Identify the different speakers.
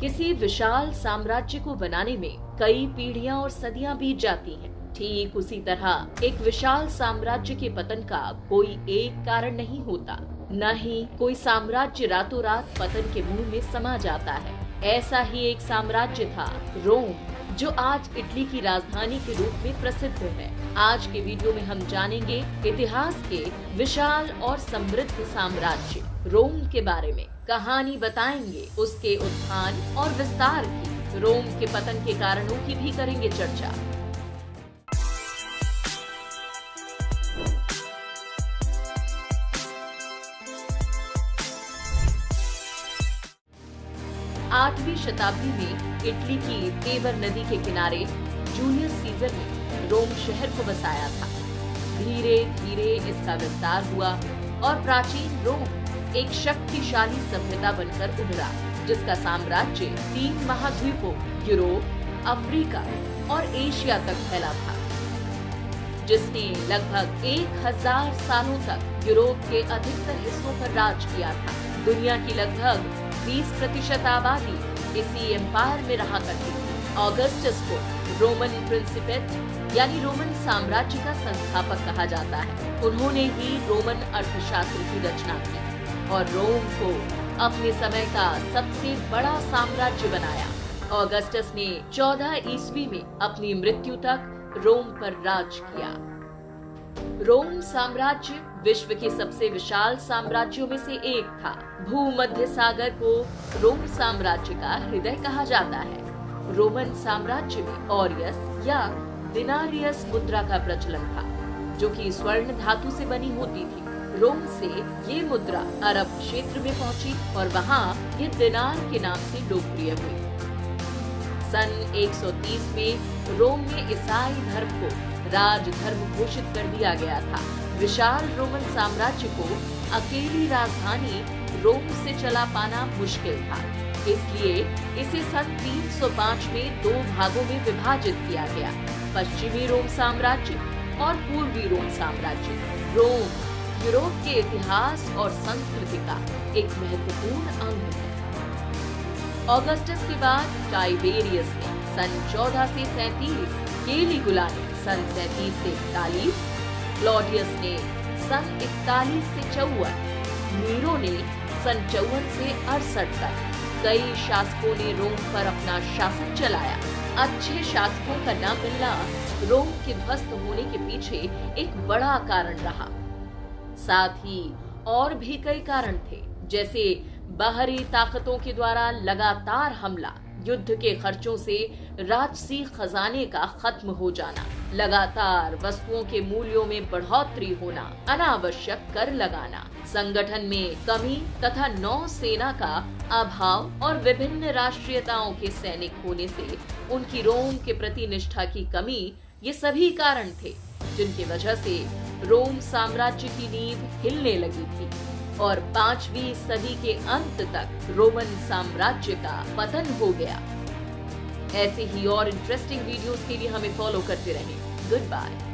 Speaker 1: किसी विशाल साम्राज्य को बनाने में कई पीढ़ियां और सदियां बीत जाती हैं। ठीक उसी तरह एक विशाल साम्राज्य के पतन का कोई एक कारण नहीं होता, न ही कोई साम्राज्य रातों रात पतन के मुंह में समा जाता है। ऐसा ही एक साम्राज्य था रोम, जो आज इटली की राजधानी के रूप में प्रसिद्ध है। आज के वीडियो में हम जानेंगे इतिहास के विशाल और समृद्ध साम्राज्य रोम के बारे में। कहानी बताएंगे उसके उत्थान और विस्तार की, रोम के पतन के कारणों की भी करेंगे चर्चा। आठवीं शताब्दी में इटली की तेवर नदी के किनारे जूलियस सीजर ने रोम शहर को बसाया था। धीरे धीरे इसका विस्तार हुआ और प्राचीन रोम एक शक्तिशाली सभ्यता बनकर उभरा, जिसका साम्राज्य 3 महाद्वीपों यूरोप, अफ्रीका और एशिया तक फैला था, जिसने लगभग 1000 सालों तक यूरोप के अधिकतर हिस्सों पर राज किया था। दुनिया की लगभग 20% आबादी इसी एम्पायर में रहा करती थी। ऑगस्टस को रोमन प्रिंसिपेट यानी रोमन साम्राज्य का संस्थापक कहा जाता है। उन्होंने ही रोमन अर्थशास्त्र की रचना की और रोम को अपने समय का सबसे बड़ा साम्राज्य बनाया। ऑगस्टस ने 14 ईस्वी में अपनी मृत्यु तक रोम पर राज किया। रोम साम्राज्य विश्व के सबसे विशाल साम्राज्यों में से एक था। भूमध्य सागर को रोम साम्राज्य का हृदय कहा जाता है। रोमन साम्राज्य में ऑरियस या दिनारियस मुद्रा का प्रचलन था, जो कि स्वर्ण धातु से बनी होती थी। रोम से ये मुद्रा अरब क्षेत्र में पहुंची और वहां ये दिनार के नाम से लोकप्रिय हुई। सन 130 में रोम में ईसाई धर्म को राज धर्म घोषित कर दिया गया था। विशाल रोमन साम्राज्य को अकेली राजधानी रोम से चला पाना मुश्किल था, इसलिए इसे सन 305 में 2 भागों में विभाजित किया गया, पश्चिमी रोम साम्राज्य और पूर्वी रोम साम्राज्य। रोम यूरोप के इतिहास और संस्कृति का एक महत्वपूर्ण अंग है। ऑगस्टस के बाद टाइबेरियस ने सन 14 से 37, कैलिगुला ने सन 37 से 41, क्लॉडियस ने सन 41 से 54, नीरो ने सन 54 से 68 तक कई शासकों ने रोम पर अपना शासन चलाया। अच्छे शासकों का न मिलना रोम के ध्वस्त होने के पीछे एक बड़ा कारण रहा। साथ ही और भी कई कारण थे, जैसे बाहरी ताकतों के द्वारा लगातार हमला, युद्ध के खर्चों से राजसी खजाने का खत्म हो जाना, लगातार वस्तुओं के मूल्यों में बढ़ोतरी होना, अनावश्यक कर लगाना, संगठन में कमी तथा नौसेना का अभाव और विभिन्न राष्ट्रीयताओं के सैनिक होने से उनकी रोम के प्रति निष्ठा की कमी, ये सभी कारण थे जिनकी वजह से रोम साम्राज्य की नींव हिलने लगी थी और 5वीं सदी के अंत तक रोमन साम्राज्य का पतन हो गया। ऐसे ही और इंटरेस्टिंग वीडियोस के लिए हमें फॉलो करते रहें। Good bye.